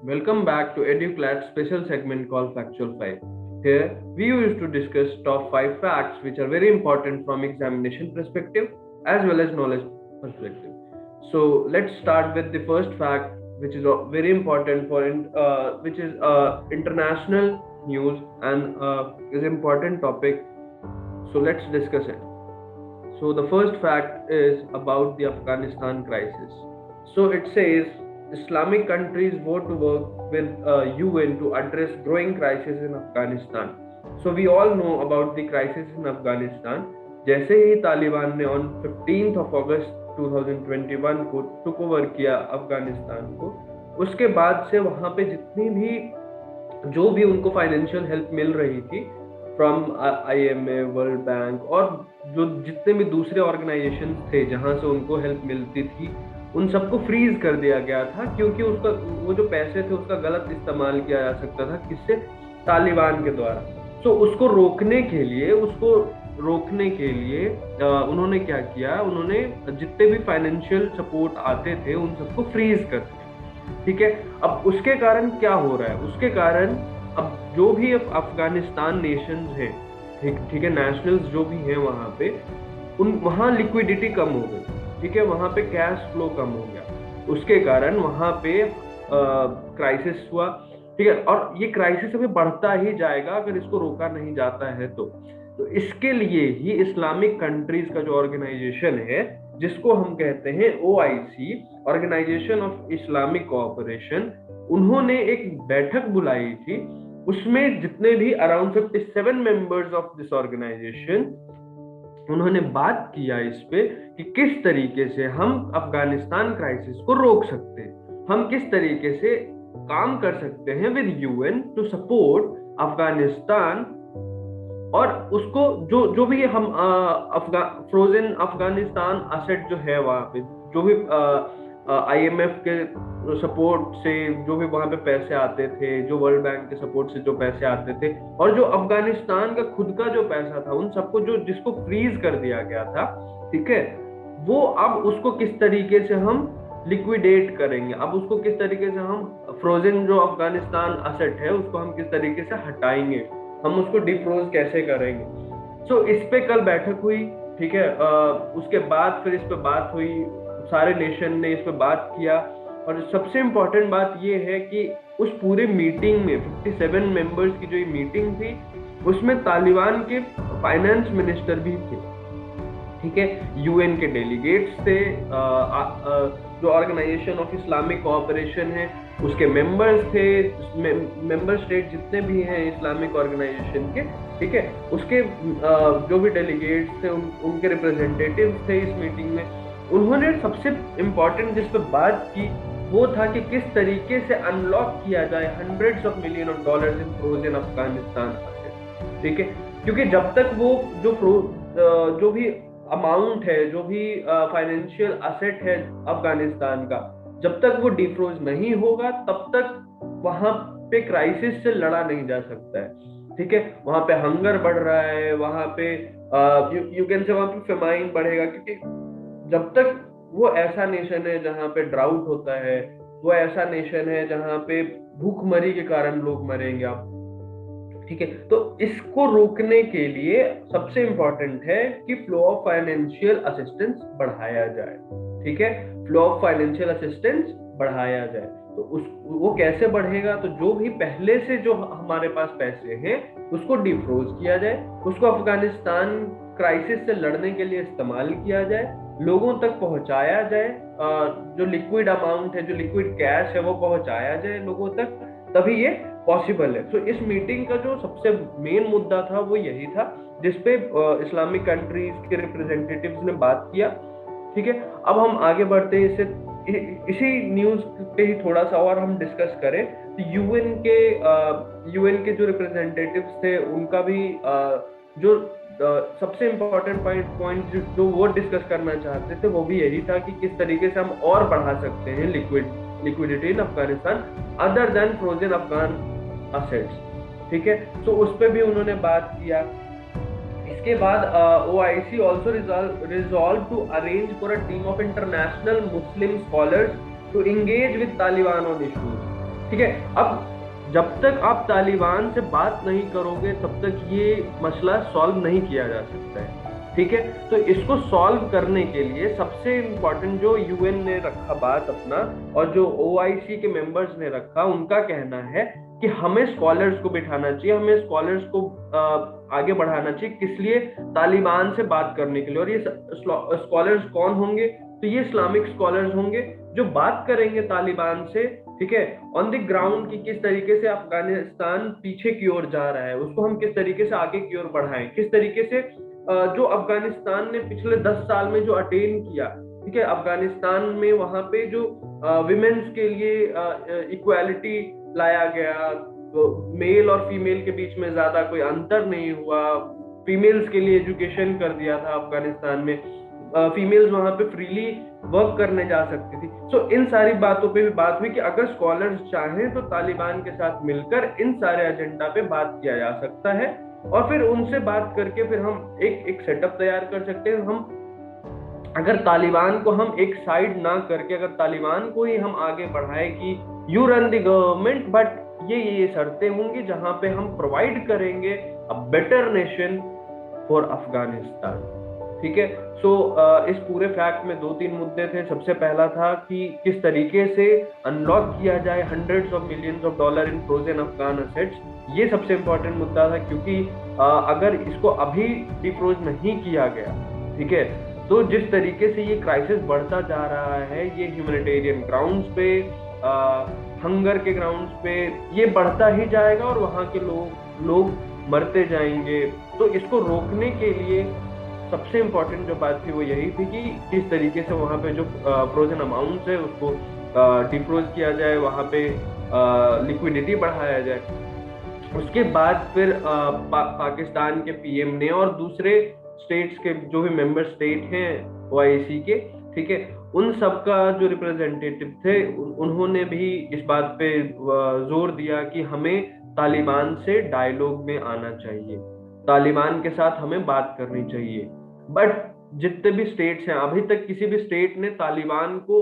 Welcome back to EduClat's special segment called Factual 5. Here, we used to discuss top 5 facts which are very important from examination perspective as well as knowledge perspective. So, let's start with the first fact which is very important which is international news and is important topic. So, let's discuss it. So, the first fact is about the Afghanistan crisis. So, it says Islamic countries vote to work with UN to address growing crisis in Afghanistan. So we all know about the crisis in Afghanistan. जैसे ही तालिबान ने on 15th of August 2021 को took over किया अफगानिस्तान को, उसके बाद से वहाँ पे जितनी भी जो भी उनको फाइनेंशियल हेल्प मिल रही थी फ्रॉम IMF, वर्ल्ड बैंक और जो जितने भी दूसरे ऑर्गेनाइजेशन थे जहाँ से उनको हेल्प मिलती थी, उन सबको फ्रीज कर दिया गया था क्योंकि उसका वो जो पैसे थे उसका गलत इस्तेमाल किया जा सकता था किससे, तालिबान के द्वारा। तो उसको रोकने के लिए उन्होंने क्या किया, उन्होंने जितने भी फाइनेंशियल सपोर्ट आते थे उन सबको फ्रीज कर दिया। ठीक है, अब उसके कारण क्या हो रहा है, उसके कारण अब जो भी अफगानिस्तान नेशंस हैं, ठीक है, नेशनल्स जो भी हैं वहाँ पे, वहाँ लिक्विडिटी कम हो गई। ठीक है, वहाँ पे कैश फ्लो कम हो गया, उसके कारण वहाँ पे क्राइसिस हुआ। ठीक है, और ये क्राइसिस अभी बढ़ता ही जाएगा अगर इसको रोका नहीं जाता है तो इसके लिए ही इस्लामिक कंट्रीज का जो ऑर्गेनाइजेशन है जिसको हम कहते हैं OIC, Organisation of Islamic Cooperation, उन्होंने एक बैठक बुलाई थी। उसमें जितने भी around 57 members of this organisation, उन्होंने बात किया इस पे कि किस तरीके से हम अफगानिस्तान क्राइसिस को रोक सकते हैं, हम किस तरीके से काम कर सकते हैं with UN to support Afghanistan, और उसको जो भी हम फ्रोजन अफगानिस्तान असेट जो है वहाँ पे, जो भी IMF के सपोर्ट से जो भी वहाँ पे पैसे आते थे, जो वर्ल्ड बैंक के सपोर्ट से जो पैसे आते थे, और जो अफगानिस्तान का खुद का जो पैसा था, उन सबको जिसको फ्रीज कर दिया गया था, ठीक है, वो अब उसको किस तरीके से हम लिक्विडेट करेंगे, अब उसको किस तरीके से हम फ्रोजन जो अफगानिस्तान असेट है उसको हम किस तरीके से हटाएंगे, हम उसको डिफ्रोज कैसे करेंगे। सो इस पे कल बैठक हुई। ठीक है, उसके बाद फिर इस पे बात हुई, सारे नेशन ने इस पे बात किया, और सबसे इम्पोर्टेंट बात ये है कि उस पूरे मीटिंग में 57 मेंबर्स की जो ये मीटिंग थी उसमें तालिबान के फाइनेंस मिनिस्टर भी थे। ठीक है, UN के डेलीगेट्स थे, जो ऑर्गेनाइजेशन ऑफ इस्लामिक कोऑपरेशन है उसके मेंबर्स थे, मेंबर स्टेट जितने भी हैं इस्लामिक ऑर्गेनाइजेशन के, ठीक है, उसके जो भी डेलीगेट्स थे उनके रिप्रेजेंटेटिव्स थे इस मीटिंग में। उन्होंने सबसे इम्पोर्टेंट जिस पे बात की वो था कि किस तरीके से अनलॉक किया जाए $100 of million in frozen Afghanistan. ठीक है, क्योंकि जब तक वो जो भी अमाउंट है, जो भी फाइनेंशियल असेट है अफगानिस्तान का, जब तक वो डिफ्रोज नहीं होगा तब तक वहां पे क्राइसिस से लड़ा नहीं जा सकता है। ठीक है, वहां पे हंगर बढ़ रहा है, वहां पे यू कैन से वहां पे फेमाइन बढ़ेगा, क्योंकि जब तक वो ऐसा नेशन है जहां पे ड्राउट होता है, वो ऐसा नेशन है जहां पे भूखमरी के कारण लोग मरेंगे आप। ठीक है, तो इसको रोकने के लिए सबसे इंपॉर्टेंट है कि फ्लो ऑफ फाइनेंशियल असिस्टेंस बढ़ाया जाए। ठीक है, फ्लो ऑफ फाइनेंशियल असिस्टेंस बढ़ाया जाए, तो वो कैसे बढ़ेगा, तो जो भी पहले से जो हमारे पास पैसे हैं उसको डिफ्रोज किया जाए, उसको अफगानिस्तान क्राइसिस से लड़ने के लिए इस्तेमाल किया जाए, लोगों तक पहुंचाया जाए, जो लिक्विड अमाउंट है, जो लिक्विड कैश है वो पहुंचाया जाए लोगों तक, तभी ये पॉसिबल है। तो इस मीटिंग का जो सबसे मेन मुद्दा था वो यही था जिसपे इस्लामिक कंट्रीज के रिप्रेजेंटेटिव्स ने बात किया। ठीक है, अब हम आगे बढ़ते हैं, इसी न्यूज पे ही थोड़ा सा और हम डिस्कस करें तो UN के जो रिप्रेजेंटेटिव्स थे उनका भी जो सबसे इम्पोर्टेंट पॉइंट जो वो डिस्कस करना चाहते थे वो भी यही था कि किस तरीके से हम और बढ़ा सकते हैं लिक्विडिटी इन Afghanistan other than frozen Afghan assets. ठीक है, तो उस पर भी उन्होंने बात किया। इसके बाद OIC also resolved to arrange for a team of international Muslim scholars to engage with Taliban on issues। ठीक है। अब जब तक आप तालिबान से बात नहीं करोगे तब तक ये मसला सॉल्व नहीं किया जा सकता है, ठीक है। तो इसको सॉल्व करने के लिए सबसे इम्पोर्टेंट जो यूएन ने रखा बात अपना, और जो ओआईसी के मेंबर्स ने रखा, उनका कहना है कि हमें स्कॉलर्स को बिठाना चाहिए, हमें स्कॉलर्स को आगे बढ़ाना चाहिए। किस लिए? तालिबान से बात करने के लिए। और ये स्कॉलर्स कौन होंगे? तो ये इस्लामिक स्कॉलर्स होंगे जो बात करेंगे तालिबान से, ठीक है, ऑन द ग्राउंड की किस तरीके से अफगानिस्तान पीछे की ओर जा रहा है, उसको हम किस तरीके से आगे की ओर बढ़ाएं, किस तरीके से जो अफगानिस्तान ने पिछले 10 साल में जो अटेन किया, ठीक है, अफगानिस्तान में वहां पे जो विमेन्स के लिए इक्वालिटी लाया गया, तो मेल और फीमेल के बीच में ज्यादा कोई अंतर नहीं हुआ, फीमेल्स के लिए एजुकेशन कर दिया था अफगानिस्तान में, फीमेल्स वहां पे फ्रीली वर्क करने जा सकती थी। सो इन सारी बातों पे भी बात हुई कि अगर स्कॉलर्स चाहें तो तालिबान के साथ मिलकर इन सारे एजेंडा पे बात किया जा सकता है, और फिर उनसे बात करके फिर हम एक सेटअप तैयार कर सकते हैं। हम अगर तालिबान को हम एक साइड ना करके अगर तालिबान को ही हम आगे बढ़ाए कि you run the government, but ये शर्तें होंगी जहां पे हम प्रोवाइड करेंगे a better nation for Afghanistan, ठीक है। सो इस पूरे फैक्ट में 2-3 मुद्दे थे। सबसे पहला था कि किस तरीके से अनलॉक किया जाए hundreds of millions of dollar in frozen Afghan assets, ये सबसे इंपॉर्टेंट मुद्दा था, क्योंकि अगर इसको अभी डिफ्रोज नहीं किया गया, ठीक है, तो जिस तरीके से ये क्राइसिस बढ़ता जा रहा है, ये ह्यूमैनिटेरियन ग्राउंड्स पे, हंगर के ग्राउंड्स पे ये बढ़ता ही जाएगा और वहाँ के लोग मरते जाएंगे। तो इसको रोकने के लिए सबसे इम्पोर्टेंट जो बात थी वो यही थी कि किस तरीके से वहाँ पे जो फ्रोजन अमाउंट्स है उसको डिफ्रोज किया जाए, वहाँ पे लिक्विडिटी बढ़ाया जाए। उसके बाद फिर पाकिस्तान के पीएम ने और दूसरे स्टेट्स के जो भी मेंबर स्टेट हैं ओआईसी के, ठीक है, उन सब का जो रिप्रेजेंटेटिव थे उन्होंने भी इस बात पे जोर दिया कि हमें तालिबान से डायलॉग में आना चाहिए, तालिबान के साथ हमें बात करनी चाहिए। बट जितने भी स्टेट्स हैं, अभी तक किसी भी स्टेट ने तालिबान को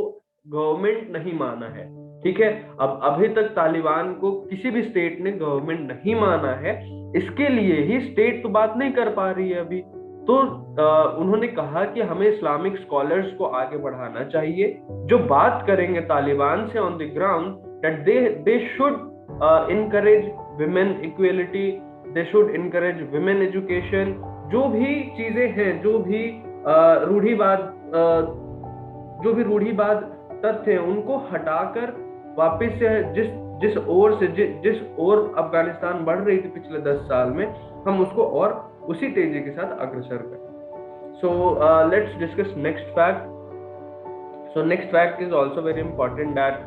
गवर्नमेंट नहीं माना है, ठीक है। अब अभी तक तालिबान को किसी भी स्टेट ने गवर्नमेंट नहीं माना है, इसके लिए ही स्टेट तो बात नहीं कर पा रही है अभी। तो उन्होंने कहा कि हमें इस्लामिक स्कॉलर्स को आगे बढ़ाना चाहिए जो बात करेंगे तालिबान से on the ground, that they should encourage women equality, they should encourage women education। जो भी चीजें हैं, जो भी रूढ़िवाद तथ्य हैं, उनको हटाकर वापस से जिस ओर अफगानिस्तान बढ़ रही थी पिछले 10 साल में, हम उसको और उसी तेजी के साथ अग्रसर करें। So let's discuss next fact. So next fact is also very important, that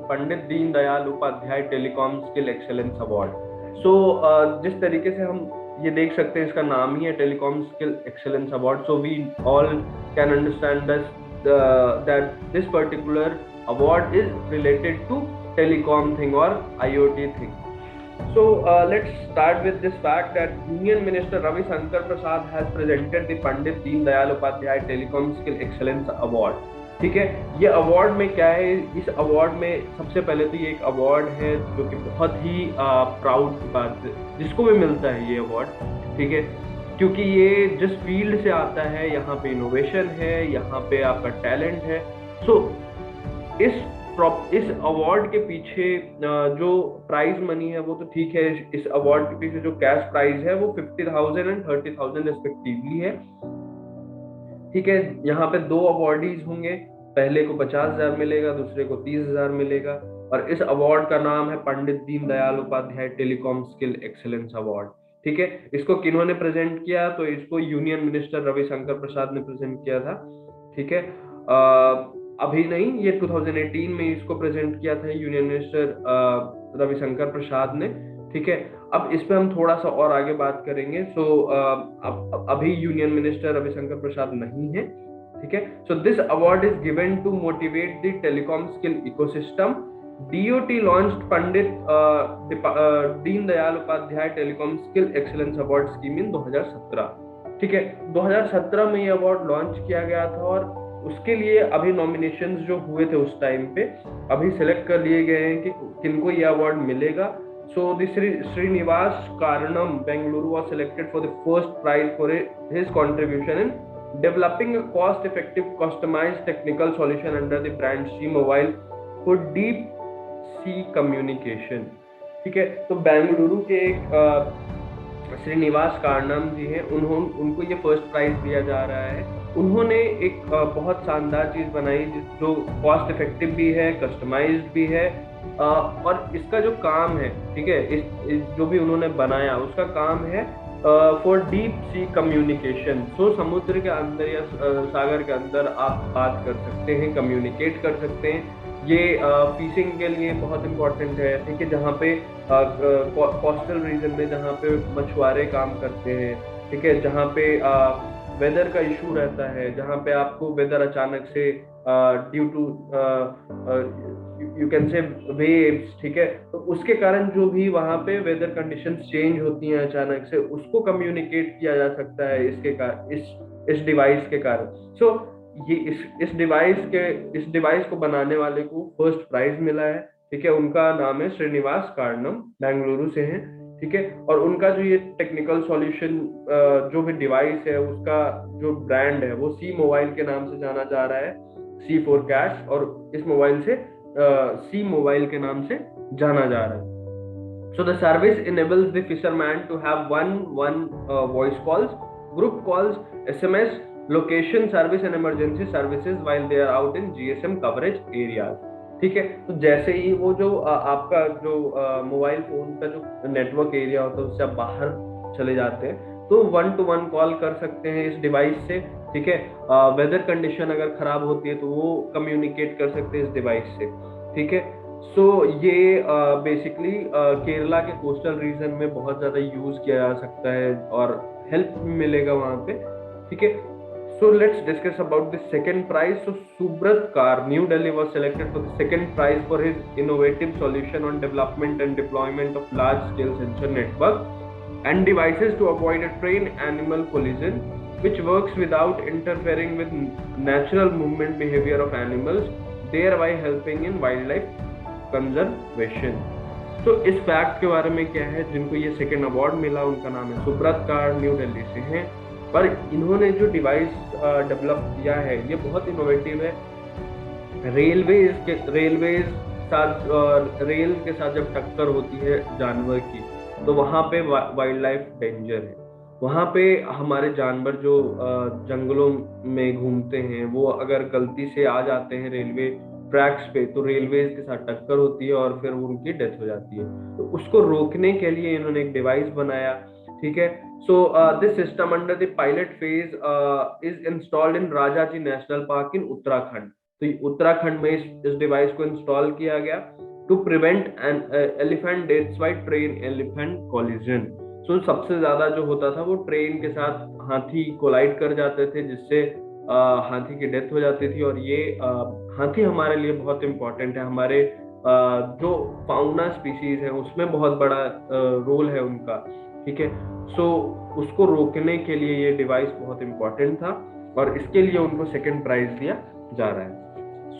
Pandit Deendayal Upadhyay telecom skill excellence award. So जिस तरीके से हम ये देख सकते हैं, इसका नाम ही है telecom skill excellence award, so we all can understand that this particular award is related to telecom thing or IoT thing. So let's start with this fact that Union Minister Ravi Shankar Prasad has presented the Pandit Deen Dayal Upadhyay Telecom Skill Excellence Award, ठीक है। ये award में क्या है? इस award में सबसे पहले तो ये एक अवार्ड है जो कि बहुत ही प्राउड की बात है जिसको भी मिलता है ये अवार्ड, ठीक है, क्योंकि ये जिस फील्ड से आता है, यहाँ पे इनोवेशन है, यहाँ पे आपका टैलेंट है। सो इस अवार्ड के पीछे जो प्राइज मनी है वो तो ठीक है, इस अवार्ड के पीछे जो कैश प्राइज है वो 50,000 एंड 30,000 रिस्पेक्टिवली है, ठीक है। यहाँ पे 2 अवार्डीज होंगे, पहले को 50,000 मिलेगा, दूसरे को 30,000 मिलेगा, और इस अवार्ड का नाम है Pandit Deendayal Upadhyay telecom skill excellence award, ठीक है। इसको किन्होंने प्रेजेंट किया? तो इसको यूनियन मिनिस्टर रविशंकर प्रसाद ने प्रेजेंट किया था, ठीक है। अभी नहीं, ये 2018 में इसको प्रेजेंट किया था यूनियन मिनिस्टर रविशंकर प्रसाद ने, ठीक है। अब इस पे हम थोड़ा सा और आगे बात करेंगे। सो अभी यूनियन मिनिस्टर रविशंकर प्रसाद नहीं है, ठीक है। So this award is given to motivate the telecom skill ecosystem. DOT launched Pandit Deendayal Upadhyay telecom skill excellence award scheme in 2017, ठीक है। 2017 में ये अवार्ड लॉन्च किया गया था, और उसके लिए अभी नॉमिनेशंस जो हुए थे उस टाइम पे अभी सिलेक्ट कर लिए गए हैं कि किनको ये अवार्ड मिलेगा. सो द श्रीनिवास कारणम Bengaluru was selected for the first prize for his contribution in developing a cost-effective, customized technical solution under the brand C Mobile for deep sea communication. ठीक है, तो बेंगलुरु के एक श्रीनिवास कारणम जी हैं, उनको ये फर्स्ट प्राइज दिया जा रहा है. उन्होंने एक बहुत शानदार चीज बनाई जो कॉस्ट इफेक्टिव भी है, कस्टमाइज्ड भी है, और इसका जो काम है, ठीक है, इस जो भी उन्होंने बनाया उसका काम है फॉर डीप सी कम्युनिकेशन. सो समुद्र के अंदर या सागर के अंदर आप बात कर सकते हैं, कम्युनिकेट कर सकते हैं. ये फिशिंग के लिए बहुत इम्पोर्टेंट है, ठीक है, जहाँ पे कोस्टल रीजन में जहाँ पे मछुआरे काम करते हैं, ठीक है, जहाँ पे वेदर का इशू रहता है, जहाँ पे आपको वेदर अचानक से due to you can say waves, ठीक है, तो उसके कारण जो भी वहाँ पे वेदर कंडीशंस चेंज होती हैं अचानक से, उसको कम्युनिकेट किया जा सकता है इस डिवाइस के कारण. सो ये इस डिवाइस को बनाने वाले को फर्स्ट प्राइज मिला है, ठीक है. उनका नाम है श्रीनिवास कारणम, बेंगलुरु से हैं, ठीक है. और उनका जो ये टेक्निकल सॉल्यूशन जो भी डिवाइस है उसका जो ब्रांड है वो सी मोबाइल के नाम से जाना जा रहा है, C for कैश, और इस मोबाइल से सी मोबाइल के नाम से जाना जा रहा है. So the service enables the fisherman to have one voice calls, group calls, SMS, location service and emergency services while they are out in GSM coverage areas. ठीक है, तो जैसे ही वो जो आपका जो मोबाइल फोन का जो नेटवर्क एरिया होता है उससे आप बाहर चले जाते हैं तो 1-to-1 कॉल कर सकते हैं इस डिवाइस से, ठीक है. वेदर कंडीशन अगर खराब होती है तो वो कम्युनिकेट कर सकते हैं इस डिवाइस से, ठीक है. सो ये बेसिकली केरला के कोस्टल रीजन में बहुत ज़्यादा यूज़ किया जा सकता है और हेल्प मिलेगा वहाँ पे, ठीक है. So let's discuss about the second prize. So Subrat Kar, New Delhi was selected for the second prize for his innovative solution on development and deployment of large-scale sensor network and devices to avoid a train-animal collision, which works without interfering with natural movement behavior of animals, thereby helping in wildlife conservation. तो इस fact के बारे में क्या है, जिनको ये second award मिला उनका नाम है सुब्रत कार, न्यू दिल्ली से हैं. पर इन्होंने जो डिवाइस डेवलप किया है ये बहुत इनोवेटिव है. रेलवेज रेल के साथ जब टक्कर होती है जानवर की तो वहाँ पे वाइल्ड लाइफ डेंजर है. वहाँ पे हमारे जानवर जो जंगलों में घूमते हैं वो अगर गलती से आ जाते हैं रेलवे ट्रैक्स पे तो रेलवेज के साथ टक्कर होती है और फिर उनकी डेथ हो जाती है. तो उसको रोकने के लिए इन्होंने एक डिवाइस बनाया, ठीक है. So this system under the pilot phase is installed in Rajaji National Park in Uttarakhand. तो उत्तराखंड में इस डिवाइस को इंस्टॉल किया गया to prevent an elephant deaths by train elephant collision. So सबसे ज्यादा जो होता था वो ट्रेन के साथ हाथी कोलाइड कर जाते थे जिससे हाथी की डेथ हो जाती थी. और ये हाथी हमारे लिए बहुत इम्पोर्टेंट है, हमारे जो फाउना स्पीशीज है उसमें बहुत बड़ा रोल है उनका, ठीक है. सो उसको रोकने के लिए ये डिवाइस बहुत इम्पोर्टेंट था और इसके लिए उनको सेकंड प्राइज दिया जा रहा है.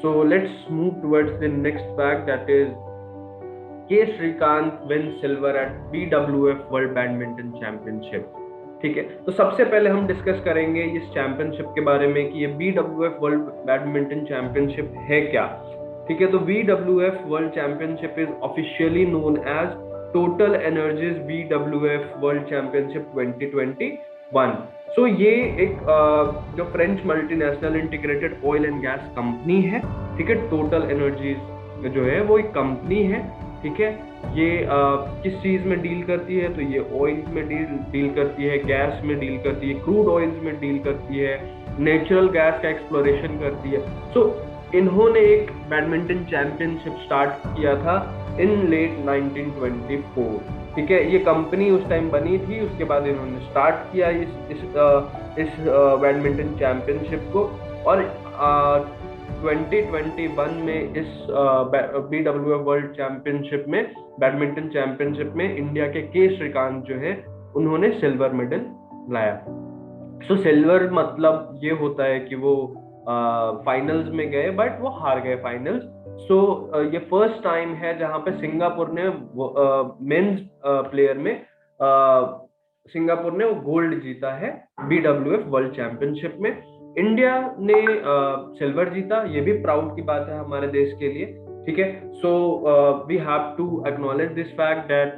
So let's move towards the next fact, that is K Srikanth win silver at BWF world badminton championship. ठीक है, तो सबसे पहले हम डिस्कस करेंगे इस चैंपियनशिप के बारे में कि ये BWF वर्ल्ड बैडमिंटन चैंपियनशिप है क्या. ठीक है, तो BWF world championship is officially known as Total Energies BWF world championship 2021. So ये एक जो French multinational integrated oil and gas company है, ठीक है. टोटल एनर्जीज जो है वो एक कंपनी है, ठीक है. ये किस चीज में डील करती है, तो ये ऑयल में डील करती है, गैस में डील करती है, क्रूड ऑयल्स में डील करती है, नेचुरल गैस का एक्सप्लोरेशन करती है. सो इन्होंने एक बैडमिंटन चैंपियनशिप स्टार्ट किया था इन लेट 1924. ठीक है, ये कंपनी उस टाइम बनी थी, उसके बाद इन्होंने स्टार्ट किया इस बैडमिंटन चैंपियनशिप को. और 2021 में इस BWF वर्ल्ड चैंपियनशिप में, बैडमिंटन चैंपियनशिप में इंडिया के श्रीकांत जो है उन्होंने सिल्वर मेडल लाया. सो सिल्वर मतलब ये होता है कि वो फाइनल्स में गए, बट वो हार गए फाइनल्स। सो ये फर्स्ट टाइम है जहां पे सिंगापुर ने मेंस प्लेयर में सिंगापुर ने वो गोल्ड जीता है BWF वर्ल्ड चैंपियनशिप में। इंडिया ने सिल्वर जीता, ये भी प्राउड की बात है हमारे देश के लिए। ठीक है, so we have to acknowledge this fact that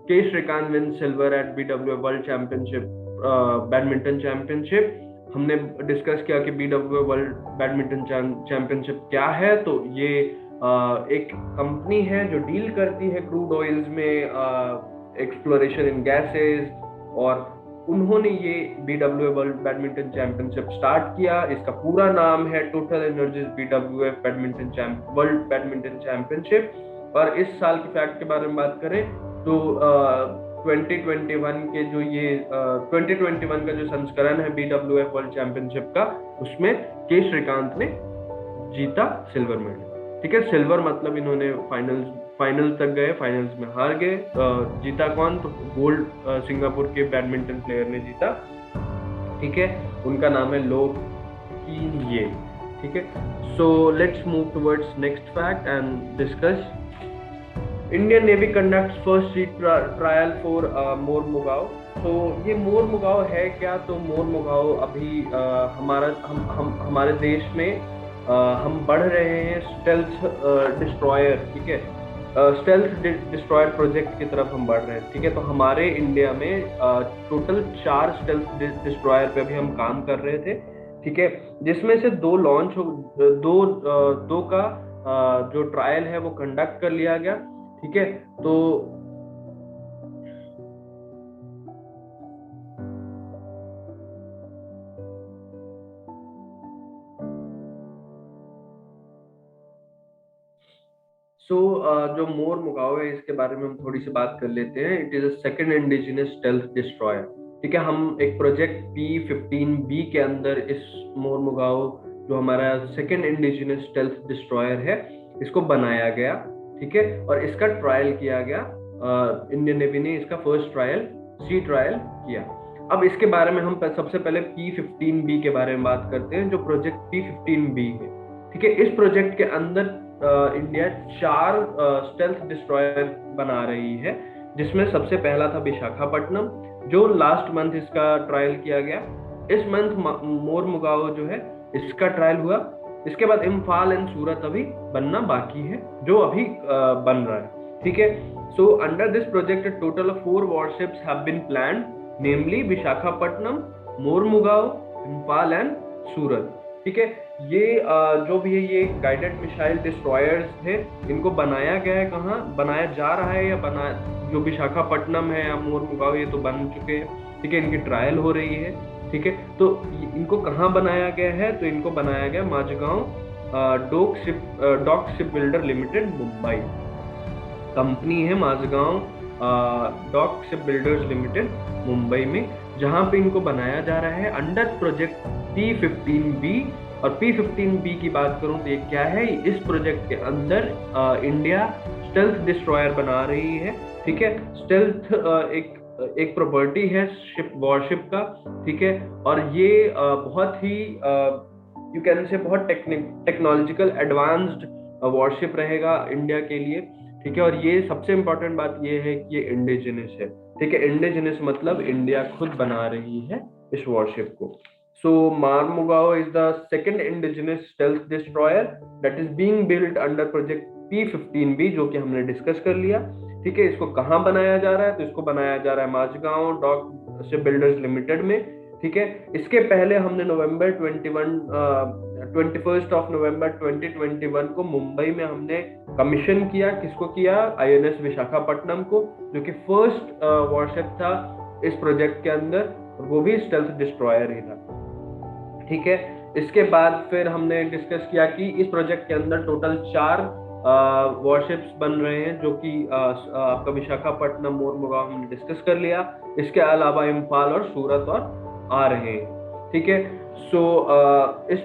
K Srikanth win silver at BWF world championship, badminton championship. हमने डिस्कस किया कि BWF वर्ल्ड बैडमिंटन चैंपियनशिप क्या है। तो ये एक कंपनी है जो डील करती है क्रूड ऑयल्स में, एक्सप्लोरेशन इन गैसेस, और उन्होंने ये BWF world badminton championship start किया। इसका पूरा नाम है total Energies BWF world badminton championship. और इस साल के फैक्ट के बारे में बात करें तो 2021 के जो ये 2021 का जो संस्करण है BWF वर्ल्ड चैंपियनशिप का, उसमें के श्रीकांत ने जीता सिल्वर मेडल। ठीक है, सिल्वर मतलब इन्होंने फाइनल तक गए, फाइनल्स में हार गए। जीता कौन? तो गोल्ड सिंगापुर के बैडमिंटन प्लेयर ने जीता। ठीक है, उनका नाम है लो कीन ये। ठीक है, so let's move towards next fact and discuss. Indian Navy conducts first sea trial for Mormugao. तो ये मोरमुगाओ है क्या? तो मोरमुगाओ अभी हमारे देश में हम बढ़ रहे हैं स्टेल्थ डिस्ट्रॉयर। ठीक है, स्टेल्थ डिस्ट्रॉयर प्रोजेक्ट की तरफ हम बढ़ रहे हैं। ठीक है, तो हमारे इंडिया में टोटल 4 स्टेल्थ डिस्ट्रॉयर पे भी हम काम कर रहे थे। ठीक है, जिसमें से 2 लॉन्च हो, दो का जो ट्रायल है वो कंडक्ट कर लिया गया। ठीक है, तो जो मोरमुगाओ है इसके बारे में हम थोड़ी सी बात कर लेते हैं। It is a second indigenous stealth destroyer. ठीक है, हम एक प्रोजेक्ट P-15B के अंदर इस मोरमुगाओ जो हमारा सेकंड इंडिजिनस स्टेल्थ डिस्ट्रॉयर है, इसको बनाया गया। ठीक है, और इसका ट्रायल किया गया। इंडियन नेवी ने इसका फर्स्ट ट्रायल, सी ट्रायल किया। अब इसके बारे में हम सबसे पहले P-15B के बारे में बात करते हैं, जो प्रोजेक्ट P-15B है। ठीक है, इस प्रोजेक्ट के अंदर इंडिया 4 स्टेल्थ डिस्ट्रॉयर बना रही है, जिसमें सबसे पहला था विशाखापट्टनम, जो लास्ट मंथ इसका ट्रायल किया गया। इस मंथ मोरमुगाओ जो है इसका ट्रायल हुआ। इसके बाद इम्फाल एंड सूरत अभी बनना बाकी है, जो अभी बन रहा है। ठीक है, so under this project total of 4 warships have been planned, namely Visakhapatnam, Mormugao, Imphal and Surat. ठीक है, ये जो भी है ये गाइडेड मिसाइल डिस्ट्रॉयर्स थे। इनको बनाया गया है, कहाँ बनाया जा रहा है, या जो विशाखापट्टनम है या मोरमुगाओ, ये तो बन चुके हैं। ठीक है, इनकी ट्रायल हो रही है। ठीक है, तो इनको कहाँ बनाया गया है? तो इनको बनाया गया Mazagaon dock ship builder limited, Mumbai company है Mazagaon dock ship builders limited, Mumbai में, जहां पे इनको बनाया जा रहा है अंडर प्रोजेक्ट P-15B। और P-15B की बात करूं तो ये क्या है? इस प्रोजेक्ट के अंदर इंडिया स्टेल्थ डिस्ट्रॉयर बना रही है। ठीक है, स्टेल्थ एक प्रॉपर्टी है शिप, वॉरशिप का। ठीक है, और ये बहुत ही यू कैन से बहुत टेक्नोलॉजिकल एडवांस्ड वॉरशिप रहेगा इंडिया के लिए। ठीक है, और ये सबसे इंपॉर्टेंट बात ये है कि ये इंडिजिनस है। ठीक है, इंडिजिनस मतलब इंडिया खुद बना रही है इस वॉरशिप को। So Mormugao is the second indigenous stealth destroyer that is being built under project P-15B, जो कि हमने डिस्कस कर लिया। ठीक है, इसको कहाँ बनाया जा रहा है? तो इसको बनाया जा रहा है Mazagaon dock ship builders Limited में। ठीक है, इसके पहले हमने 21 नवंबर 2021 को मुंबई में हमने कमीशन किया। किसको किया? INS विशाखापट्टनम को, जो कि फर्स्ट वॉरशिप था इस प्रोजेक्ट के अंदर, वो भी स्टेल्थ डिस्ट्रॉयर ही था। ठीक है, इसके बाद फिर हमने डिस्कस किया कि इस प्रोजेक्ट के अंदर टोटल 4 वॉरशिप्स बन रहे हैं, जो कि आपका विशाखापट्टनम, मोरमुगाओ हमने डिस्कस कर लिया। इसके अलावा इम्फाल और सूरत और आ रहे हैं। ठीक है, सो इस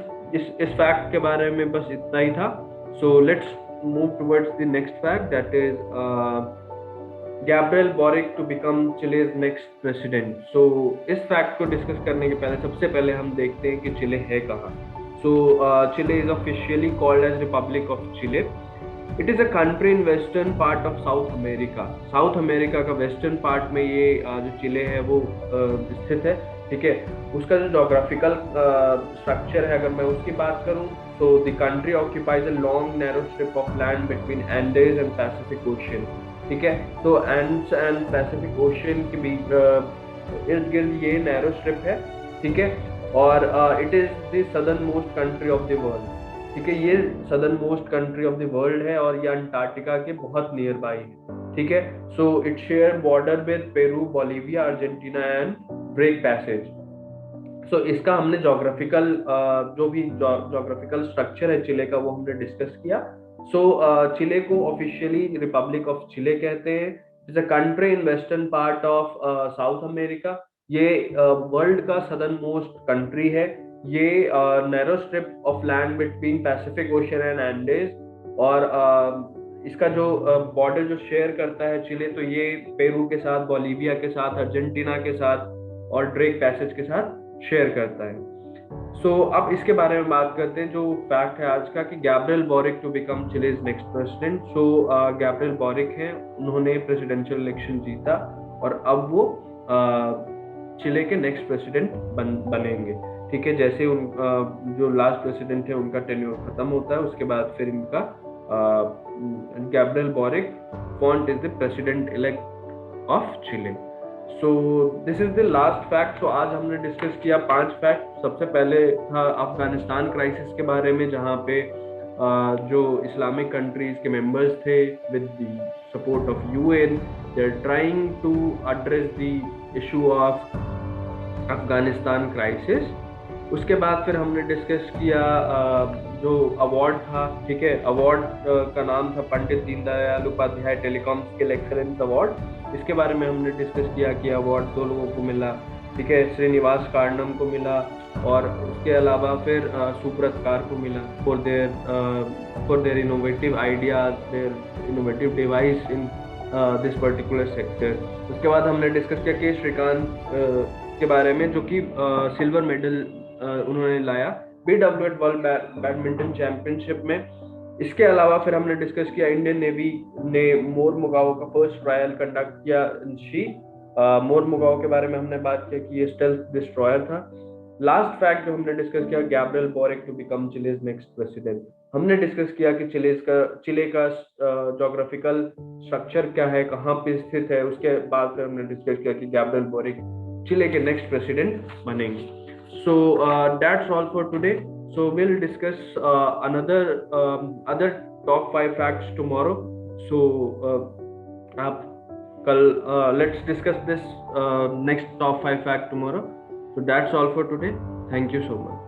फैक्ट के बारे में बस इतना ही था। So let's move towards the next fact, that is Gabriel Boric to become Chile's next president. So इस फैक्ट को डिस्कस करने के पहले सबसे पहले हम देखते हैं कि चिले है कहाँ। So Chile is officially called as Republic of Chile. It is a country in western part of South America. South America का western part में ये जो चिले है वो स्थित है, ठीक है। उसका जो जोग्राफिकल स्ट्रक्चर है, अगर मैं उसकी बात करूं, तो the country occupies a long narrow strip of land between Andes and Pacific Ocean, ठीक है। तो एंड्स एंड पैसिफिक ओशियन के बीच इर्द गिर्द ये नैरो स्ट्रिप है, ठीक है। और it is the southern most country of the world, ठीक है। ये southern most country of the world है और ये अंटार्कटिका के बहुत नियर बाई है, ठीक है। So it share border with Peru, Bolivia, Argentina and Drake Passage. So इसका हमने जोग्राफिकल जो भी जोग्राफिकल स्ट्रक्चर है चिले का वो हमने डिस्कस किया। सो चिले को ऑफिशियली रिपब्लिक ऑफ चिले कहते हैं। It's a country in western part of South America. ये वर्ल्ड का सदर्न मोस्ट कंट्री है। ये narrow strip of land between Pacific Ocean and Andes, और इसका जो बॉर्डर जो शेयर करता है चिले, तो ये पेरू के साथ, बोलिविया के साथ, अर्जेंटीना के साथ और ड्रेक पैसेज के साथ शेयर करता है। सो अब इसके बारे में बात करते हैं। जो फैक्ट है आज का कि Gabriel Boric to become Chile's next president. So Gabriel Boric हैं, उन्होंने प्रेसिडेंशियल इलेक्शन जीता और अब वो चिले के नेक्स्ट प्रेसिडेंट बनेंगे, ठीक है। जैसे उन जो लास्ट प्रेसिडेंट है उनका टेन्योर खत्म होता है, उसके बाद फिर इनका Gabriel boric font is the president elect of Chile. So this is the last fact. तो आज हमने डिस्कस किया 5 फैक्ट। सबसे पहले था अफगानिस्तान क्राइसिस के बारे में, जहाँ पे जो इस्लामिक कंट्रीज के मेंबर्स थे with the support of UN, they are trying to address the issue of Afghanistan crisis. उसके बाद फिर हमने डिस्कस किया जो अवार्ड था, ठीक है। अवार्ड का नाम था Pandit Deendayal Upadhyay telecom skill excellence award. इसके बारे में हमने डिस्कस किया कि अवार्ड 2 लोगों को मिला, ठीक है। श्रीनिवास कार्नम को मिला और उसके अलावा फिर सुब्रत कार को मिला for their innovative ideas, their innovative device in this particular sector. उसके बाद हमने डिस्कस किया के श्रीकांत के बारे में, जो कि सिल्वर मेडल उन्होंने लाया BWF वर्ल्ड बैडमिंटन चैंपियनशिप में। इसके अलावा फिर हमने डिस्कस किया इंडियन नेवी ने मोरमुगाओ का फर्स्ट ट्रायल कंडक्ट किया शी। मोरमुगाओ के बारे में हमने बात किया कि ये स्टेल्थ डिस्ट्रॉयर था। लास्ट फैक्ट जो हमने डिस्कस किया, Gabriel Boric to become Chile's next president. हमने डिस्कस किया कि चिले का जोग्राफिकल स्ट्रक्चर क्या है, कहाँ पे स्थित है। उसके बाद फिर हमने डिस्कस किया कि गैब्रियल बोरिक चिले के नेक्स्ट प्रेसिडेंट बनेंगे। So that's all for today. So we'll discuss other top 5 facts tomorrow. So let's discuss this next top 5 fact tomorrow. So that's all for today. Thank you so much.